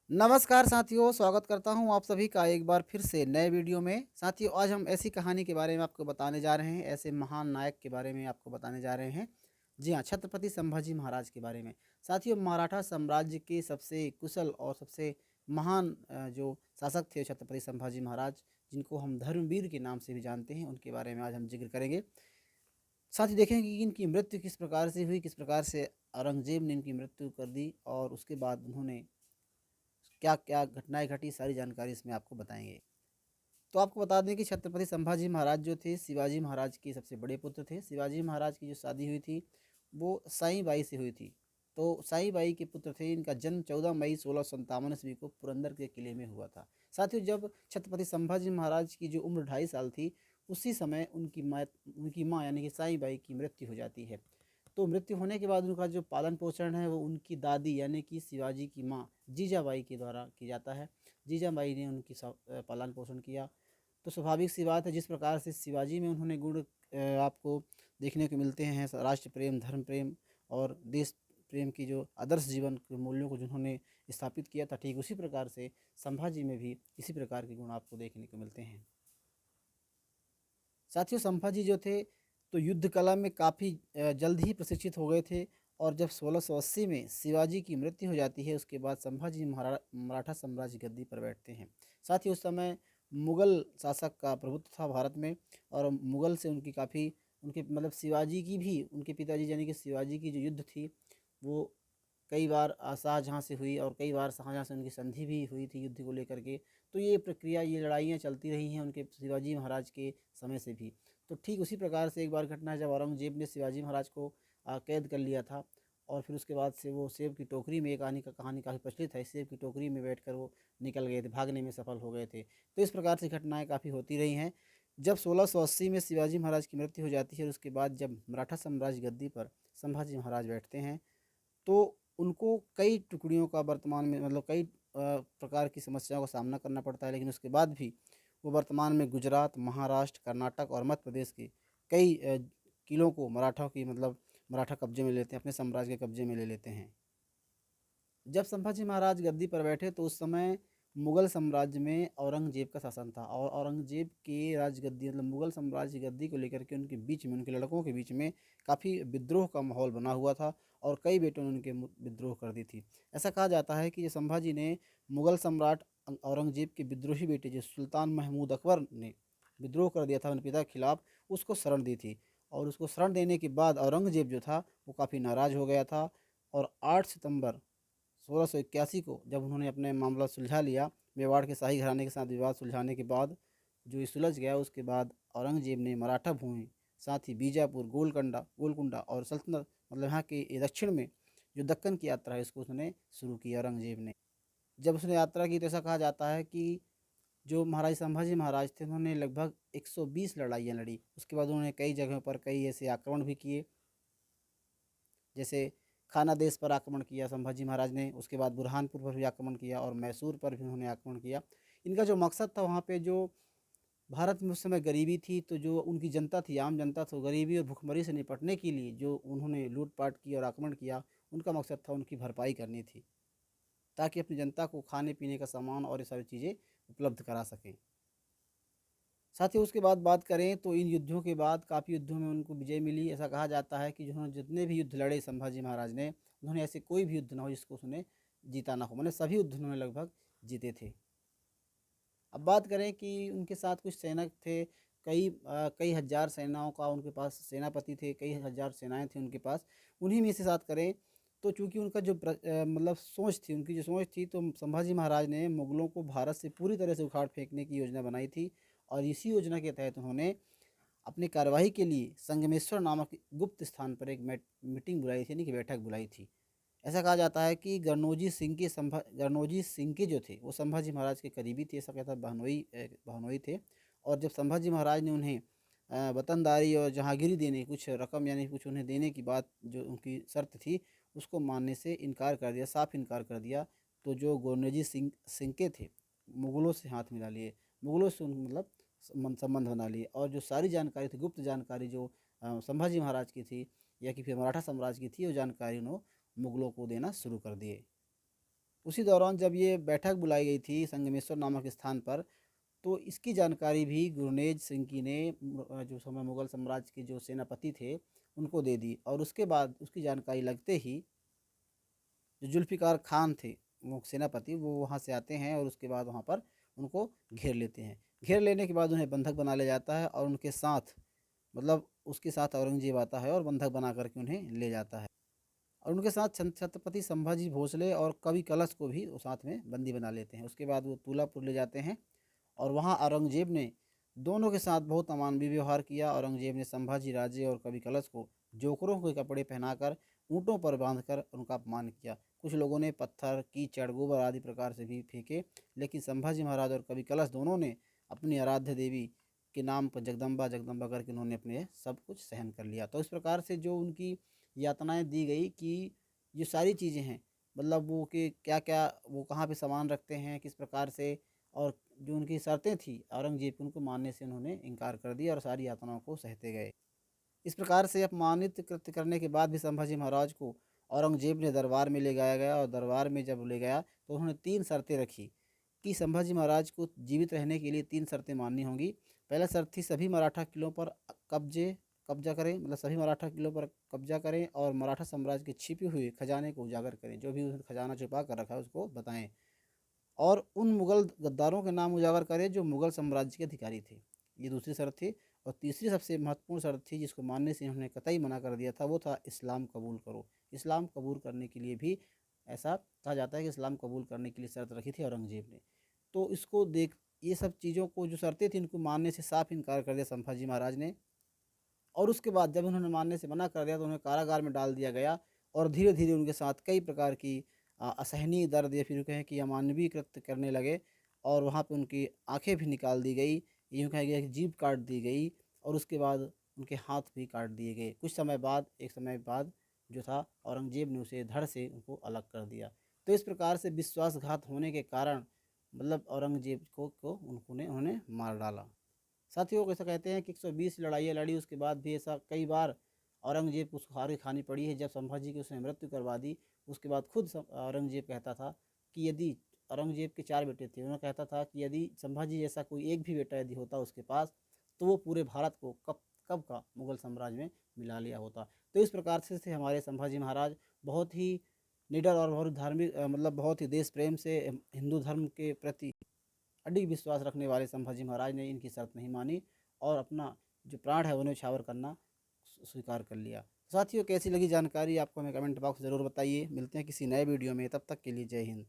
नमस्कार साथियों, स्वागत करता हूँ आप सभी का एक बार फिर से नए वीडियो में। साथियों, आज हम ऐसी कहानी के बारे में आपको बताने जा रहे हैं, ऐसे महान नायक के बारे में आपको बताने जा रहे हैं। जी हाँ, छत्रपति संभाजी महाराज के बारे में। साथियों, मराठा साम्राज्य के सबसे कुशल और सबसे महान जो शासक थे छत्रपति संभाजी महाराज, जिनको हम धर्मवीर के नाम से भी जानते हैं, उनके बारे में आज हम जिक्र करेंगे। साथ ही देखेंगे कि इनकी मृत्यु किस प्रकार से हुई, किस प्रकार से औरंगजेब ने इनकी मृत्यु कर दी और उसके बाद उन्होंने क्या क्या घटनाएं घटी, सारी जानकारी इसमें आपको बताएंगे। तो आपको बता दें कि छत्रपति संभाजी महाराज जो थे शिवाजी महाराज के सबसे बड़े पुत्र थे। शिवाजी महाराज की जो शादी हुई थी वो साई बाई से हुई थी। तो साई बाई के पुत्र थे। इनका जन्म 14 मई 1657 ईस्वी को पुरंदर के किले में हुआ था। साथियों, जब छत्रपति संभाजी महाराज की जो उम्र 2.5 साल थी, उसी समय उनकी माँ यानी कि साई बाई की मृत्यु हो जाती है। तो मृत्यु होने के बाद उनका जो पालन पोषण है वो उनकी दादी यानी कि शिवाजी की माँ जीजाबाई के द्वारा किया जाता है। जीजाबाई ने उनकी पालन पोषण किया। तो स्वाभाविक सी बात है, जिस प्रकार से शिवाजी में उन्होंने गुण आपको देखने को मिलते हैं, राष्ट्र प्रेम, धर्म प्रेम और देश प्रेम की जो आदर्श जीवन के मूल्यों को जिन्होंने स्थापित किया था, ठीक उसी प्रकार से संभाजी में भी इसी प्रकार के गुण आपको देखने को मिलते हैं। साथियों, संभाजी जो थे तो युद्ध कला में काफ़ी जल्द ही प्रशिक्षित हो गए थे। और जब 1680 में शिवाजी की मृत्यु हो जाती है, उसके बाद संभाजी मराठा साम्राज्य गद्दी पर बैठते हैं। साथ ही उस समय मुग़ल शासक का प्रभुत्व था भारत में। और मुग़ल से उनकी काफ़ी उनके मतलब शिवाजी की भी, उनके पिताजी यानी कि शिवाजी की जो युद्ध थी वो कई बार शाहजहाँ से हुई और कई बार शाहजहाँ से उनकी संधि भी हुई थी युद्ध को लेकर के। तो ये प्रक्रिया, ये लड़ाइयाँ चलती रही हैं उनके शिवाजी महाराज के समय से भी। तो ठीक उसी प्रकार से एक बार घटना है, जब औरंगजेब ने शिवाजी महाराज को कैद कर लिया था और फिर उसके बाद से वो सेब की टोकरी में, एक कहानी काफ़ी प्रचलित है, सेब की टोकरी में बैठकर वो निकल गए थे, भागने में सफल हो गए थे। तो इस प्रकार से घटनाएं काफ़ी होती रही हैं। जब 1680 में शिवाजी महाराज की मृत्यु हो जाती है और उसके बाद जब मराठा साम्राज्य गद्दी पर संभाजी महाराज बैठते हैं, तो उनको कई टुकड़ियों का वर्तमान में मतलब कई प्रकार की समस्याओं का सामना करना पड़ता है। लेकिन उसके बाद भी वो वर्तमान में गुजरात, महाराष्ट्र, कर्नाटक और मध्य प्रदेश के कई किलों को मराठा की मतलब मराठा कब्जे में लेते हैं, अपने साम्राज्य के कब्जे में ले लेते हैं। जब संभाजी महाराज गद्दी पर बैठे तो उस समय मुगल साम्राज्य में औरंगजेब का शासन था। और औरंगजेब के राजगद्दी मतलब मुगल साम्राज्य की गद्दी को लेकर के उनके बीच में, उनके लड़कों के बीच में काफ़ी विद्रोह का माहौल बना हुआ था और कई बेटों ने उनके विद्रोह कर दी थी। ऐसा कहा जाता है कि ये संभाजी ने मुगल सम्राट औरंगजेब के विद्रोही बेटे जो सुल्तान महमूद अकबर ने विद्रोह कर दिया था अपने पिता के खिलाफ, उसको शरण दी थी। और उसको शरण देने के बाद औरंगजेब जो था वो काफ़ी नाराज़ हो गया था। और 8 सितंबर 1681 को जब उन्होंने अपने मामला सुलझा लिया, मेवाड़ के शाही घराने के साथ विवाद सुलझाने के बाद जो ये सुलझ गया, उसके बाद औरंगजेब ने मराठा भूमि, साथ ही बीजापुर, गोलकुंडा और सल्तनत मतलब यहाँ के ये दक्षिण में जो दक्कन की यात्रा है, इसको उसने शुरू की औरंगजेब ने। जब उसने यात्रा की तो ऐसा कहा जाता है कि जो महाराज संभाजी महाराज थे, उन्होंने लगभग 120 लड़ाइयाँ लड़ी। उसके बाद उन्होंने कई जगहों पर कई ऐसे आक्रमण भी किए, जैसे खाना देश पर आक्रमण किया संभाजी महाराज ने, उसके बाद बुरहानपुर पर भी आक्रमण किया और मैसूर पर भी उन्होंने आक्रमण किया। इनका जो मकसद था, वहाँ पे जो भारत में उस समय गरीबी थी, तो जो उनकी जनता थी, आम जनता, तो गरीबी और भुखमरी से निपटने के लिए जो उन्होंने लूटपाट की और आक्रमण किया, उनका मकसद था उनकी भरपाई करनी थी, ताकि अपनी जनता को खाने पीने का सामान और ये सारी चीज़ें उपलब्ध करा सकें। साथ ही उसके बाद बात करें तो इन युद्धों के बाद काफ़ी युद्धों में उनको विजय मिली। ऐसा कहा जाता है कि जिन्होंने जितने भी युद्ध लड़े संभाजी महाराज ने, उन्होंने ऐसे कोई भी युद्ध ना हो जिसको उसने जीता ना हो, मतलब सभी युद्ध उन्होंने लगभग जीते थे। अब बात करें कि उनके साथ कुछ सैनिक थे, कई हज़ार सेनाओं का उनके पास सेनापति थे, कई हज़ार सेनाएँ थी उनके पास। उन्हीं में से बात करें तो चूँकि उनका जो मतलब सोच थी, उनकी जो सोच थी, तो संभाजी महाराज ने मुगलों को भारत से पूरी तरह से उखाड़ फेंकने की योजना बनाई थी। और इसी योजना के तहत उन्होंने अपनी कार्यवाही के लिए संगमेश्वर नामक गुप्त स्थान पर एक मीटिंग बुलाई थी, यानी कि बैठक बुलाई थी। ऐसा कहा जाता है कि गरनौजी सिंह के जो थे वो संभाजी महाराज के करीबी थे, ऐसा कहता है बहनोई थे। और जब संभाजी महाराज ने उन्हें वतनदारी और जहांगीरी देने कुछ रकम यानी कुछ उन्हें देने की बात जो उनकी शर्त थी, उसको मानने से इनकार कर दिया, साफ इनकार कर दिया। तो जो गौरनौजी सिंह के थे, मुगलों से हाथ मिला लिए, मुगलों से मतलब संबंध बना लिए। और जो सारी जानकारी थी, गुप्त जानकारी जो संभाजी महाराज की थी या कि फिर मराठा साम्राज्य की थी, वो जानकारी उन्होंने मुगलों को देना शुरू कर दिए। उसी दौरान जब ये बैठक बुलाई गई थी संगमेश्वर नामक स्थान पर, तो इसकी जानकारी भी गुरनेज सिंह की ने जो समय मुगल साम्राज्य के जो सेनापति थे उनको दे दी। और उसके बाद उसकी जानकारी लगते ही जो जुल्फ़िकार खान थे वो सेनापति, वो वहाँ से आते हैं और उसके बाद वहाँ पर उनको घेर लेते हैं। घेर लेने के बाद उन्हें बंधक बना लिया जाता है और उनके साथ मतलब उसके साथ औरंगज़ेब आता है और बंधक बना करके उन्हें ले जाता है। और उनके साथ छत्रपति संभाजी भोसले और कवि कलश को भी वो साथ में बंदी बना लेते हैं। उसके बाद वो तुलापुर ले जाते हैं और वहाँ औरंगज़ेब ने दोनों के साथ बहुत अमानवीय व्यवहार किया। औरंगज़ेब ने संभाजी राजे और कवि कलश को जोकरों के कपड़े पहनाकर ऊँटों पर बांधकर उनका अपमान किया। कुछ लोगों ने पत्थर, कीचड़, गोबर आदि प्रकार से भी फेंके, लेकिन संभाजी महाराज और कवि कलश दोनों ने अपनी आराध्य देवी के नाम पर जगदम्बा जगदम्बा करके उन्होंने अपने सब कुछ सहन कर लिया। तो इस प्रकार से जो उनकी यातनाएँ दी गई कि ये सारी चीज़ें हैं, मतलब वो कि क्या-क्या वो कहाँ पे सामान रखते हैं, किस प्रकार से, और जो उनकी शर्तें थी औरंगज़ेब की, उनको मानने से उन्होंने इनकार कर दिया और सारी यातनाओं को सहते गए। इस प्रकार से अपमानित कृत्य करने के बाद भी संभाजी महाराज को औरंगज़ेब ने दरबार में ले जाया गया और दरबार में जब ले गया तो उन्होंने 3 शर्तें रखी कि संभाजी महाराज को जीवित रहने के लिए 3 शर्तें माननी होंगी। पहला शर्त थी सभी मराठा किलों पर कब्ज़ा करें, मतलब सभी मराठा किलों पर कब्ज़ा करें और मराठा साम्राज्य के छिपे हुए खजाने को उजागर करें, जो भी उसने खजाना छुपा कर रखा है उसको बताएँ। और उन मुगल गद्दारों के नाम उजागर करें जो मुगल साम्राज्य के अधिकारी थे। ये दूसरी शर्त थी। और तीसरी सबसे महत्वपूर्ण शर्त थी जिसको मानने से उन्होंने कतई मना कर दिया था, वो था इस्लाम कबूल करो। इस्लाम कबूल करने के लिए भी ऐसा कहा जाता है कि इस्लाम कबूल करने के लिए शर्त रखी थी औरंगज़ेब ने। तो इसको देख ये सब चीज़ों को जो शर्तें थी इनको मानने से साफ इनकार कर दिया संभाजी महाराज ने। और उसके बाद जब उन्होंने मानने से मना कर दिया तो उन्हें कारागार में डाल दिया गया और धीरे-धीरे उनके साथ कई प्रकार की असहनीय दर्द या फिर यूँ कहें कि अमानवीय कृत्य करने लगे और वहाँ पे उनकी आँखें भी निकाल दी गई, यूँ कहा गया कि जीभ काट दी गई और उसके बाद उनके हाथ भी काट दिए गए। कुछ समय बाद, एक समय बाद जो था औरंगज़ेब ने उसे धड़ से उनको अलग कर दिया। तो इस प्रकार से विश्वासघात होने के कारण मतलब औरंगज़ेब को उन्होंने मार डाला। साथियों ऐसा कहते हैं कि 120 लड़ाइयाँ लड़ी, उसके बाद भी ऐसा कई बार औरंगज़ेब को हार खानी पड़ी है। जब संभाजी की उसने मृत्यु करवा दी, उसके बाद खुद औरंगज़ेब कहता था कि यदि औरंगज़ेब के 4 बेटे थे, उन्होंने कहता था कि यदि संभाजी जैसा कोई एक भी बेटा यदि होता उसके पास, तो वो पूरे भारत को कब कब का मुगल साम्राज्य में मिला लिया होता। तो इस प्रकार से थे हमारे संभाजी महाराज, बहुत ही निडर और बहुत धार्मिक मतलब बहुत ही देश प्रेम से हिंदू धर्म के प्रति अडिग विश्वास रखने वाले संभाजी महाराज ने इनकी शर्त नहीं मानी और अपना जो प्राण है उन्हें न्यौछावर करना स्वीकार कर लिया। साथियों कैसी लगी जानकारी आपको हमें कमेंट बॉक्स ज़रूर बताइए। मिलते हैं किसी नए वीडियो में, तब तक के लिए जय हिंद।